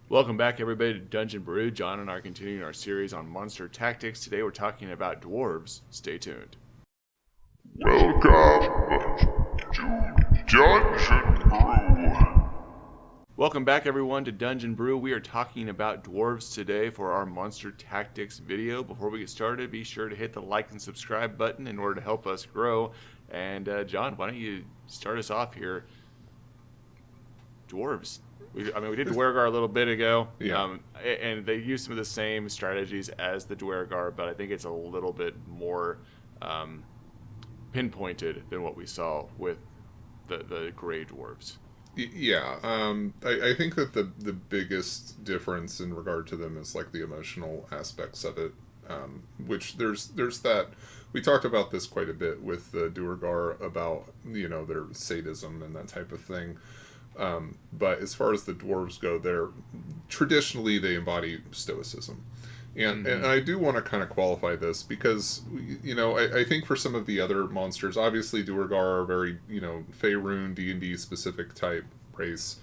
Welcome back, everybody, to Dungeon Brew. John and I are continuing our series on monster tactics. Today we're talking about dwarves. Stay tuned. Welcome to Dungeon Brew. Welcome back, everyone, to Dungeon Brew. We are talking about dwarves today for our monster tactics video. Before we get started, be sure to hit the like and subscribe button in order to help us grow. And John, why don't you start us off here? Dwarves. We did DWARF a little bit ago, and they use some of the same strategies as the DWARF, but I think it's a little bit more pinpointed than what we saw with the gray dwarves. Yeah, I think that the biggest difference in regard to them is like the emotional aspects of it, which there's that. We talked about this quite a bit with the Duergar about, their sadism and that type of thing. But as far as the dwarves go, traditionally they embody stoicism. And I do want to kind of qualify this because, I think for some of the other monsters, obviously Duergar are very, Faerun, D&D specific type race.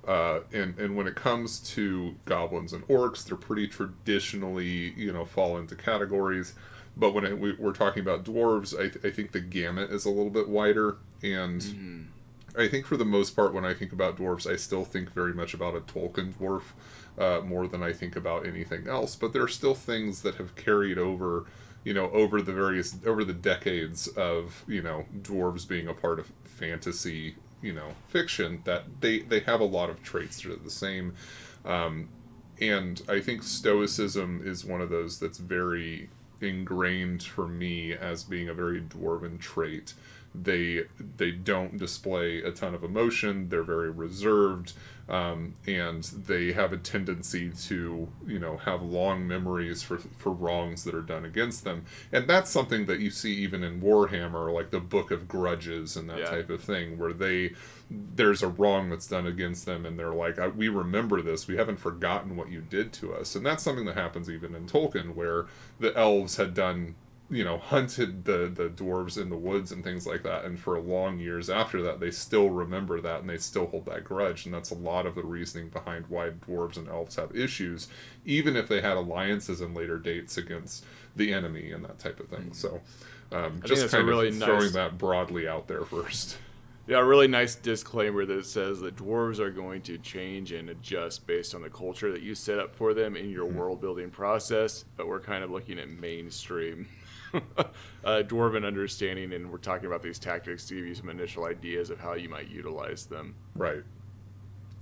And when it comes to goblins and orcs, they're pretty traditionally, fall into categories. But when we're talking about dwarves, I think the gamut is a little bit wider. And I think for the most part, when I think about dwarves, I still think very much about a Tolkien dwarf more than I think about anything else. But there are still things that have carried over, over the decades of, dwarves being a part of fantasy, fiction, that they have a lot of traits that are the same. And I think stoicism is one of those that's very ingrained for me as being a very dwarven trait. They don't display a ton of emotion. They're very reserved, and they have a tendency to, have long memories for wrongs that are done against them. And that's something that you see even in Warhammer, like the Book of Grudges and that type of thing, where there's a wrong that's done against them, and they're like, we remember this. We haven't forgotten what you did to us. And that's something that happens even in Tolkien, where the elves had done, hunted the dwarves in the woods and things like that, and for long years after that, they still remember that, and they still hold that grudge, and that's a lot of the reasoning behind why dwarves and elves have issues, even if they had alliances in later dates against the enemy and that type of thing. So, just kind of throwing that broadly out there first. Yeah, a really nice disclaimer that says that dwarves are going to change and adjust based on the culture that you set up for them in your world building process, but we're kind of looking at mainstream dwarven understanding, and we're talking about these tactics to give you some initial ideas of how you might utilize them. Right.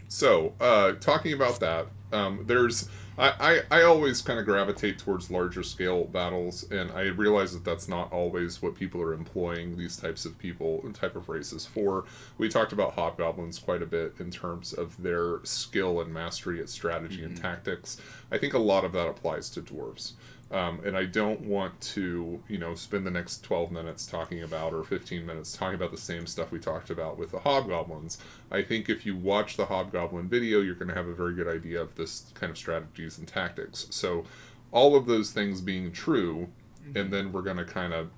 So, talking about that, I always kind of gravitate towards larger scale battles, and I realize that that's not always what people are employing these types of people and type of races for. We talked about hobgoblins quite a bit in terms of their skill and mastery at strategy and tactics. I think a lot of that applies to dwarves. And I don't want to, spend the next 12 minutes talking about, or 15 minutes talking about the same stuff we talked about with the hobgoblins. I think if you watch the hobgoblin video, you're going to have a very good idea of this kind of strategies and tactics. So all of those things being true, and then we're going to kind of,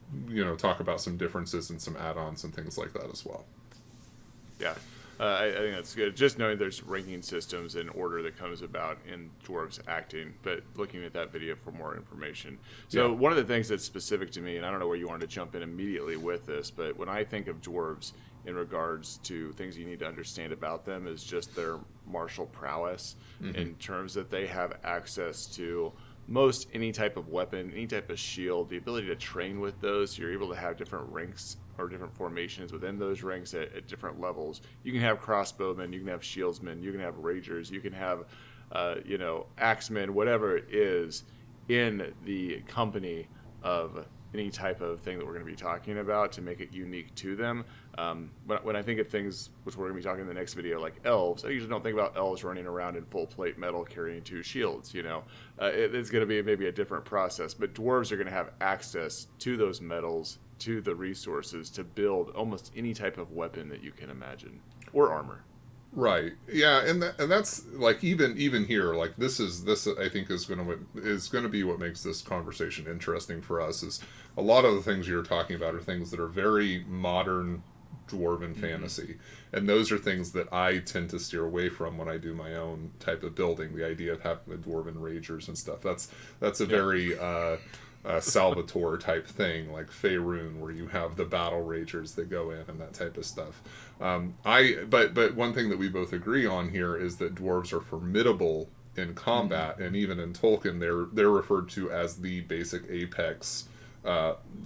talk about some differences and some add-ons and things like that as well. Yeah. I think that's good. Just knowing there's ranking systems and order that comes about in dwarves acting, but looking at that video for more information. So one of the things that's specific to me, and I don't know where you wanted to jump in immediately with this, but when I think of dwarves in regards to things you need to understand about them is just their martial prowess in terms that they have access to most any type of weapon, any type of shield, the ability to train with those. So you're able to have different ranks or different formations within those ranks at different levels. You can have crossbowmen, you can have shieldsmen, you can have ragers, you can have, axemen, whatever it is in the company of any type of thing that we're going to be talking about to make it unique to them. When I think of things, which we're going to be talking in the next video, like elves, I usually don't think about elves running around in full plate metal carrying two shields, It's going to be maybe a different process, but dwarves are going to have access to those metals, to the resources to build almost any type of weapon that you can imagine, or armor. Right. Yeah, and that's like even here, like this I think is going to be what makes this conversation interesting for us. Is a lot of the things you're talking about are things that are very modern dwarven fantasy. And those are things that I tend to steer away from when I do my own type of building. The idea of having the dwarven ragers and stuff. That's a very Salvatore type thing, like Faerun, where you have the battle ragers that go in and that type of stuff. But one thing that we both agree on here is that dwarves are formidable in combat, and even in Tolkien, they're referred to as the basic apex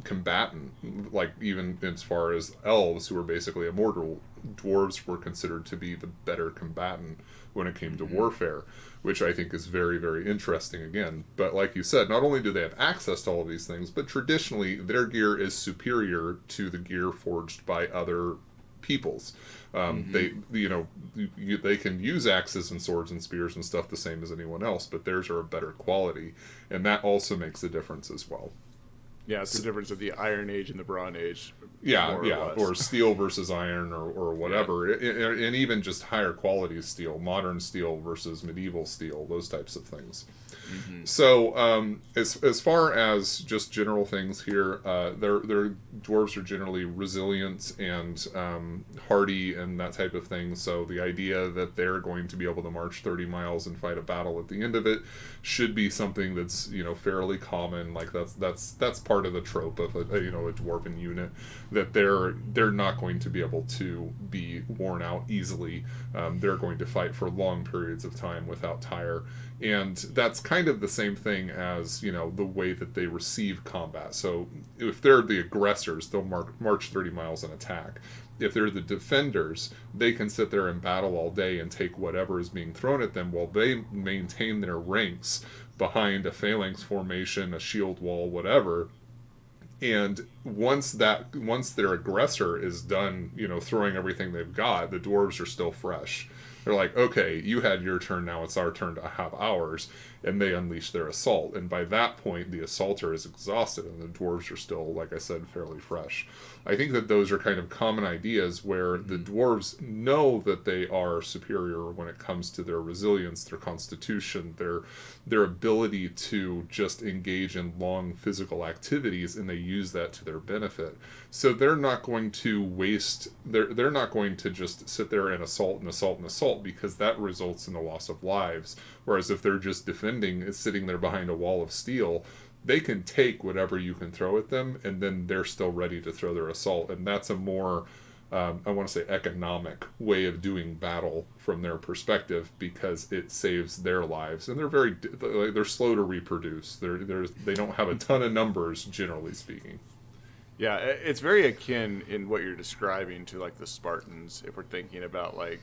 combatant. Like, even as far as elves, who are basically immortal, dwarves were considered to be the better combatant when it came to warfare, which I think is very, very interesting again. But like you said, not only do they have access to all of these things, but traditionally their gear is superior to the gear forged by other peoples. They they can use axes and swords and spears and stuff the same as anyone else, but theirs are a better quality, and that also makes a difference as well. Yeah, it's the difference of the Iron Age and the Bronze Age. Or steel versus iron, or whatever, and even just higher quality steel, modern steel versus medieval steel, those types of things. So as far as just general things here, their dwarves are generally resilient and hardy and that type of thing. So the idea that they're going to be able to march 30 miles and fight a battle at the end of it should be something that's fairly common. Like that's part of the trope of a dwarven unit, that they're not going to be able to be worn out easily. They're going to fight for long periods of time without tire. And that's kind of the same thing as, the way that they receive combat. So if they're the aggressors, they'll march 30 miles and attack. If they're the defenders, they can sit there and battle all day and take whatever is being thrown at them while they maintain their ranks behind a phalanx formation, a shield wall, whatever. And once their aggressor is done, throwing everything they've got, the dwarves are still fresh. They're like, okay, you had your turn, now it's our turn to have ours, and they unleash their assault. And by that point, the assaulter is exhausted, and the dwarves are still, like I said, fairly fresh. I think that those are kind of common ideas where the dwarves know that they are superior when it comes to their resilience, their constitution, their ability to just engage in long physical activities, and they use that to their benefit. So they're not going to waste, they're not going to just sit there and assault, because that results in the loss of lives. Whereas if they're just defending, sitting there behind a wall of steel, they can take whatever you can throw at them, and then they're still ready to throw their assault. And that's a more, I want to say, economic way of doing battle from their perspective, because it saves their lives. And they're slow to reproduce. They don't have a ton of numbers, generally speaking. Yeah, it's very akin in what you're describing to like the Spartans, if we're thinking about like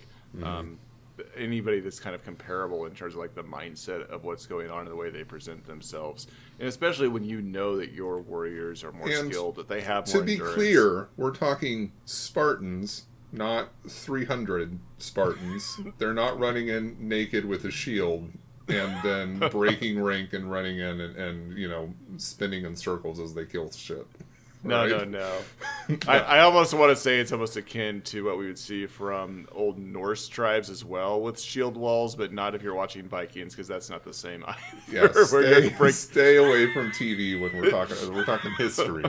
anybody that's kind of comparable in terms of like the mindset of what's going on and the way they present themselves. And especially when you know that your warriors are more skilled, that they have more endurance. To be clear, we're talking Spartans, not 300 Spartans. They're not running in naked with a shield and then breaking rank and running in and spinning in circles as they kill shit. No, right? no. I almost want to say it's almost akin to what we would see from old Norse tribes as well, with shield walls, but not if you're watching Vikings, because that's not the same either. Yeah, stay away from TV when we're talking history.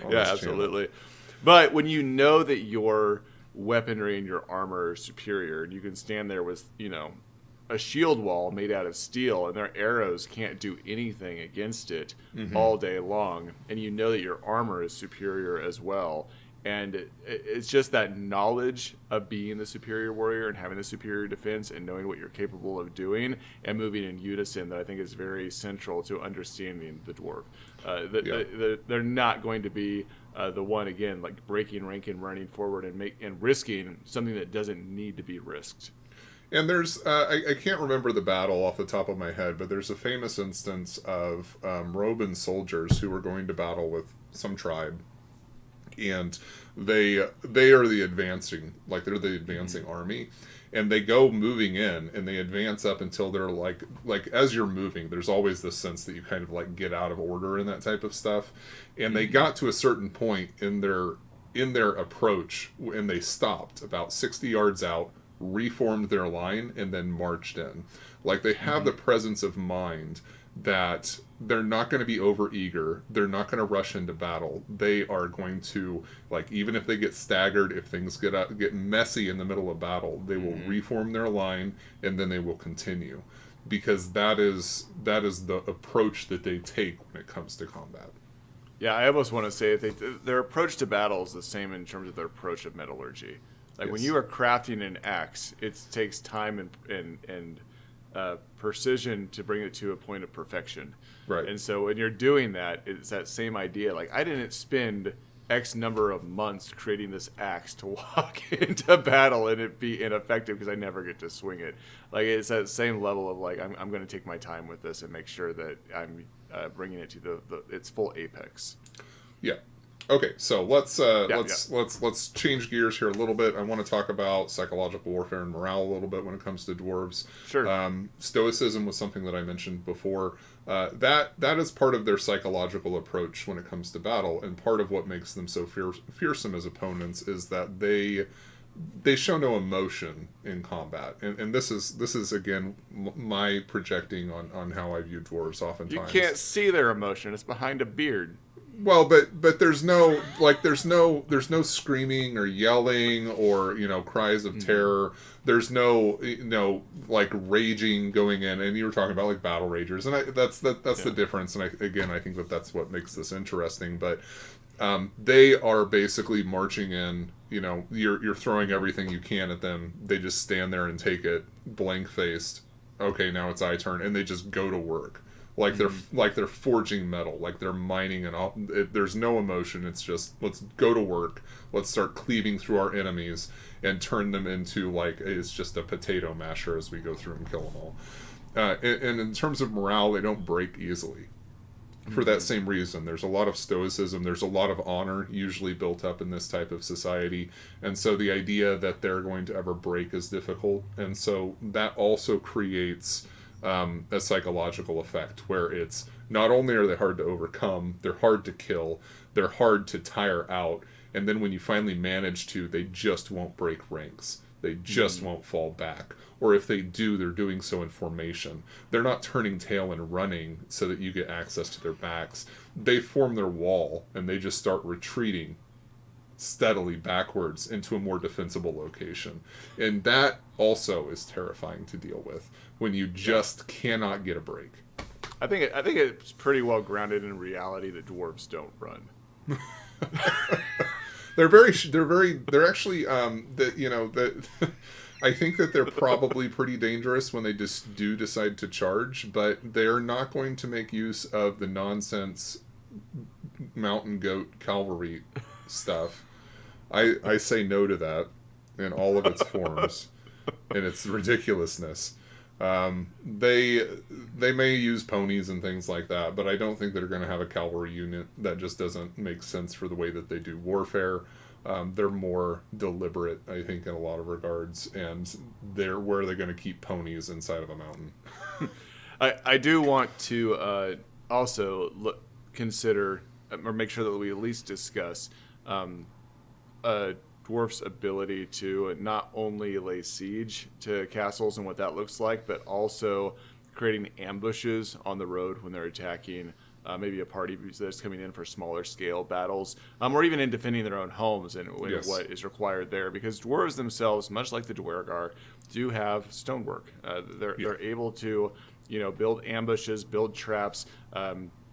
Yeah, absolutely. Channel. But when you know that your weaponry and your armor are superior, and you can stand there with, a shield wall made out of steel, and their arrows can't do anything against it all day long, and you know that your armor is superior as well, and it's just that knowledge of being the superior warrior and having the superior defense and knowing what you're capable of doing and moving in unison that I think is very central to understanding the dwarf. They're not going to be the one, again, like breaking rank and running forward and risking something that doesn't need to be risked. And there's, I can't remember the battle off the top of my head, but there's a famous instance of Roman soldiers who were going to battle with some tribe, and they are the advancing, like they're the advancing army, and they go moving in, and they advance up until they're like as you're moving, there's always this sense that you kind of like get out of order and that type of stuff, and they got to a certain point in their approach, and they stopped about 60 yards out, reformed their line, and then marched in. Like they have the presence of mind that they're not going to be over eager. They're not going to rush into battle. They are going to, like, even if they get staggered, if things get messy in the middle of battle, they will reform their line and then they will continue, because that is the approach that they take when it comes to combat. Yeah, I almost want to say their approach to battle is the same in terms of their approach of metallurgy. Like when you are crafting an axe, it takes time and precision to bring it to a point of perfection. Right. And so when you're doing that, it's that same idea. Like, I didn't spend X number of months creating this axe to walk into battle and it be ineffective because I never get to swing it. Like, it's that same level of, like, I'm going to take my time with this and make sure that I'm bringing it to its full apex. Yeah. Okay, so let's change gears here a little bit. I want to talk about psychological warfare and morale a little bit when it comes to dwarves. Sure. Stoicism was something that I mentioned before. That is part of their psychological approach when it comes to battle, and part of what makes them so fearsome as opponents is that they show no emotion in combat, and this is again my projecting on how I view dwarves oftentimes. You can't see their emotion; it's behind a beard. Well, but there's no screaming or yelling or cries of terror. There's no like raging going in, and you were talking about like battle ragers, and that's the difference. And I think that's what makes this interesting. But they are basically marching in. You're throwing everything you can at them. They just stand there and take it blank faced. Okay, now it's my turn, and they just go to work. Like they're forging metal, like they're mining, and all. There's no emotion. It's just, let's go to work. Let's start cleaving through our enemies and turn them into, like, it's just a potato masher as we go through and kill them all. And in terms of morale, they don't break easily. For that same reason, there's a lot of stoicism. There's a lot of honor usually built up in this type of society, and so the idea that they're going to ever break is difficult. And so that also creates a psychological effect where it's not only are they hard to overcome, they're hard to kill, they're hard to tire out, and then when you finally manage to, they just won't break ranks. They just won't fall back. Or if they do, they're doing so in formation. They're not turning tail and running so that you get access to their backs. They form their wall and they just start retreating steadily backwards into a more defensible location. And that also is terrifying to deal with when you just cannot get a break. I think it's pretty well grounded in reality that dwarves don't run. They're actually I think that they're probably pretty dangerous when they just do decide to charge, but they're not going to make use of the nonsense mountain goat cavalry stuff. I say no to that in all of its forms and its ridiculousness. They may use ponies and things like that, but I don't think they're going to have a cavalry unit. That just doesn't make sense for the way that they do warfare. They're more deliberate, I think, in a lot of regards, and where they're going to keep ponies inside of a mountain. I do want to also consider or make sure that we at least discuss a dwarf's ability to not only lay siege to castles and what that looks like, but also creating ambushes on the road when they're attacking maybe a party that's coming in for smaller scale battles, or even in defending their own homes and Yes. what is required there. Because dwarves themselves, much like the Dwargar, do have stonework. They're able to, build ambushes, build traps,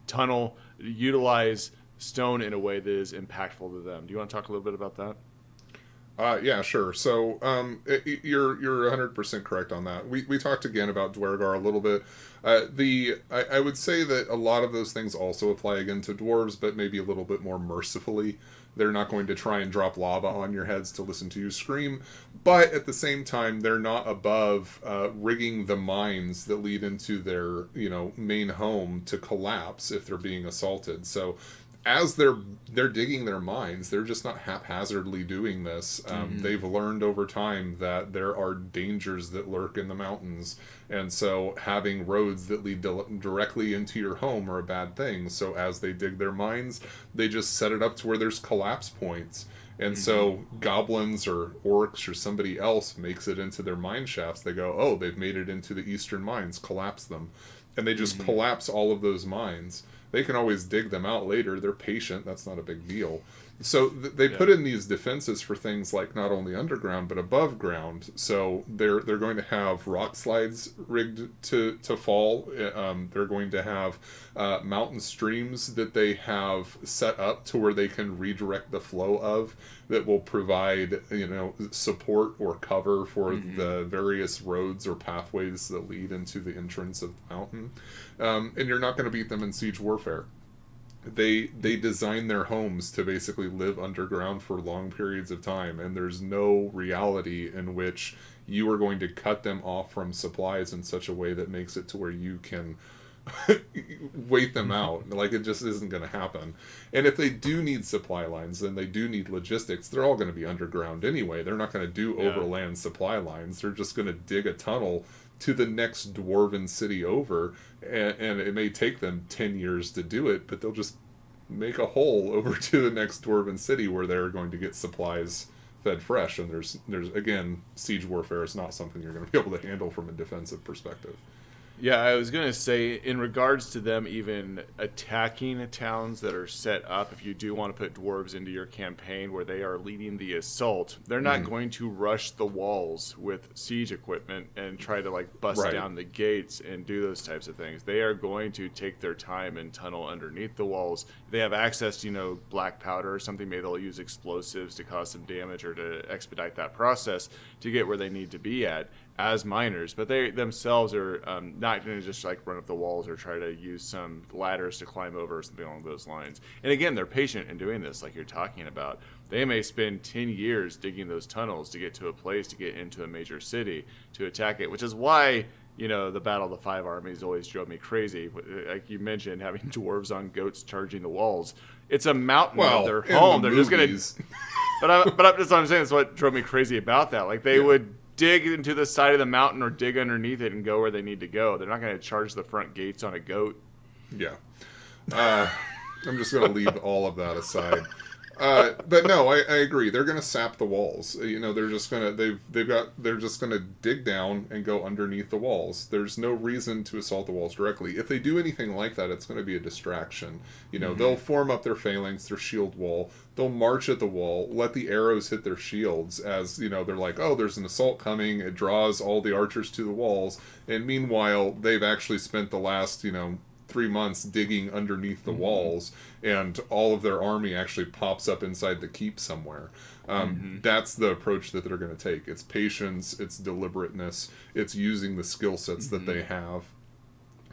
tunnel, utilize stone in a way that is impactful to them. Do you want to talk a little bit about that? Yeah, sure. So you're 100% correct on that. We talked again about Dwargar a little bit. I would say that a lot of those things also apply again to dwarves, but maybe a little bit more mercifully. They're not going to try and drop lava on your heads to listen to you scream, but at the same time, they're not above rigging the mines that lead into their main home to collapse if they're being assaulted. So as they're digging their mines, they're just not haphazardly doing this. They've learned over time that there are dangers that lurk in the mountains, and so having roads that lead directly into your home are a bad thing. So as they dig their mines, they just set it up to where there's collapse points, And so goblins or orcs or somebody else makes it into their mine shafts. They go, oh, they've made it into the eastern mines, collapse them. And they just collapse all of those mines. They can always dig them out later. They're patient. That's not a big deal. So they put in these defenses for things like not only underground but above ground. So they're going to have rock slides rigged to fall. They're going to have mountain streams that they have set up to where they can redirect the flow of, that will provide support or cover for the various roads or pathways that lead into the entrance of the mountain. And you're not going to beat them in siege warfare. They design their homes to basically live underground for long periods of time, and there's no reality in which you are going to cut them off from supplies in such a way that makes it to where you can wait them out. Like, it just isn't going to happen. And if they do need supply lines, then they do need logistics. They're all going to be underground anyway. They're not going to do overland supply lines. They're just going to dig a tunnel to the next dwarven city over, and it may take them 10 years to do it, but they'll just make a hole over to the next dwarven city where they're going to get supplies fed fresh. And there's again, siege warfare is not something you're going to be able to handle from a defensive perspective. Yeah, I was going to say, in regards to them even attacking towns that are set up, if you do want to put dwarves into your campaign where they are leading the assault, they're not going to rush the walls with siege equipment and try to like bust down the gates and do those types of things. They are going to take their time and tunnel underneath the walls. If they have access to, black powder or something, maybe they'll use explosives to cause some damage or to expedite that process to get where they need to be at as miners, but they themselves are not going to just like run up the walls or try to use some ladders to climb over or something along those lines. And again, they're patient in doing this, like you're talking about. They may spend 10 years digging those tunnels to get to a place to get into a major city to attack it, which is why the Battle of the Five Armies always drove me crazy. Like you mentioned, having dwarves on goats charging the walls. It's a mountain of their home. They're just going to. But that's what I'm saying. That's what drove me crazy about that. Like they would dig into the side of the mountain or dig underneath it and go where they need to go. They're not going to charge the front gates on a goat. Yeah. I'm just going to leave all of that aside. But no, I agree. They're going to sap the walls. They're just going to they're just going to dig down and go underneath the walls. There's no reason to assault the walls directly. If they do anything like that, it's going to be a distraction. They'll form up their phalanx, their shield wall. They'll march at the wall, let the arrows hit their shields as, they're like, oh, there's an assault coming. It draws all the archers to the walls. And meanwhile, they've actually spent the last, 3 months digging underneath the walls, and all of their army actually pops up inside the keep somewhere. That's the approach that they're going to take. It's patience, it's deliberateness, it's using the skill sets that they have,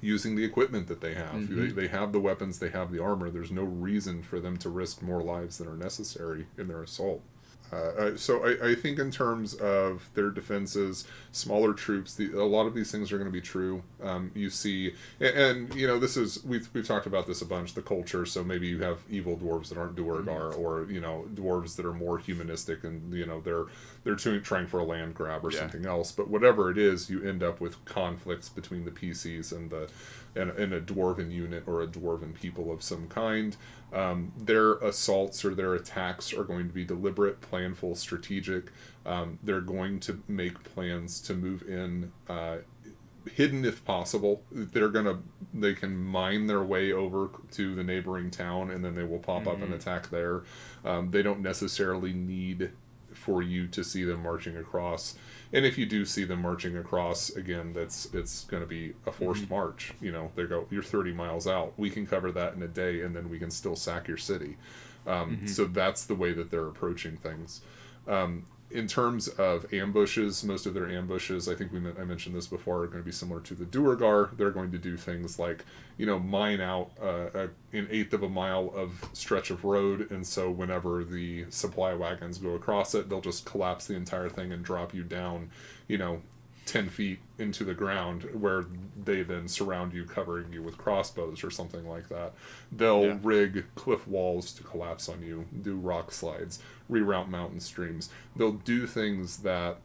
using the equipment that they have. They have the weapons, they have the armor. There's no reason for them to risk more lives than are necessary in their assault. So I think in terms of their defenses, smaller troops, a lot of these things are going to be true. You see, and this is we've talked about this a bunch. The culture. So maybe you have evil dwarves that aren't Duergar, or dwarves that are more humanistic, and they're trying for a land grab or something else. But whatever it is, you end up with conflicts between the PCs and a dwarven unit or a dwarven people of some kind. Their assaults or their attacks are going to be deliberate, planful, strategic. They're going to make plans to move in hidden if possible. They can mine their way over to the neighboring town, and then they will pop up and attack there. They don't necessarily need for you to see them marching across. And if you do see them marching across, again, it's going to be a forced march. They go, you're 30 miles out. We can cover that in a day, and then we can still sack your city. So that's the way that they're approaching things. In terms of ambushes, most of their ambushes, I think I mentioned this before, are going to be similar to the Duergar. They're going to do things like, mine out an eighth of a mile of stretch of road, and so whenever the supply wagons go across it, they'll just collapse the entire thing and drop you down, 10 feet into the ground, where they then surround you, covering you with crossbows or something like that. They'll rig cliff walls to collapse on you, do rock slides, reroute mountain streams. They'll do things that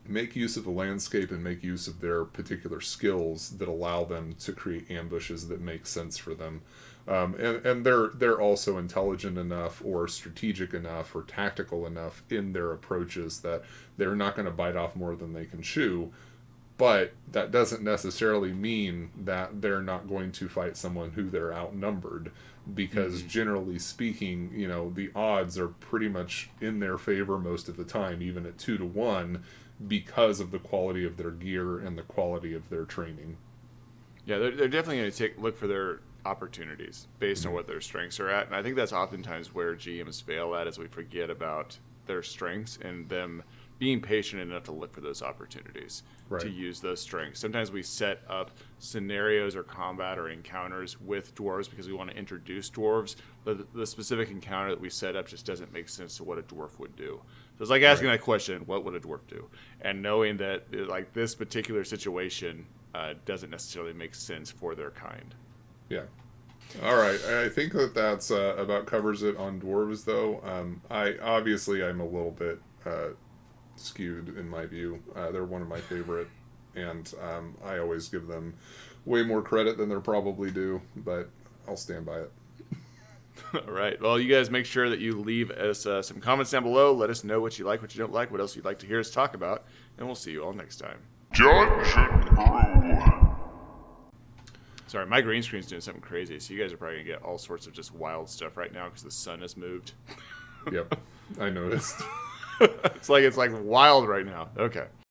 make use of the landscape and make use of their particular skills that allow them to create ambushes that make sense for them. And they're also intelligent enough or strategic enough or tactical enough in their approaches that they're not going to bite off more than they can chew. But that doesn't necessarily mean that they're not going to fight someone who they're outnumbered, because generally speaking, you know, the odds are pretty much in their favor most of the time, even at 2-1, because of the quality of their gear and the quality of their training. Yeah, they're definitely going to look for their opportunities based on what their strengths are at, and I think that's oftentimes where GMs fail at, is we forget about their strengths and them being patient enough to look for those opportunities to use those strengths. Sometimes we set up scenarios or combat or encounters with dwarves because we want to introduce dwarves, but the specific encounter that we set up just doesn't make sense to what a dwarf would do. So it's like asking that question, what would a dwarf do? And knowing that like this particular situation doesn't necessarily make sense for their kind. Yeah. All right. I think that's about covers it on dwarves, though. I'm a little bit skewed in my view. They're one of my favorite, and I always give them way more credit than they're probably due, but I'll stand by it. All right. Well, you guys make sure that you leave us some comments down below. Let us know what you like, what you don't like, what else you'd like to hear us talk about, and we'll see you all next time. Judge and brew. Sorry, my green screen's doing something crazy, so you guys are probably going to get all sorts of just wild stuff right now because the sun has moved. Yep, I noticed. It's like wild right now. Okay.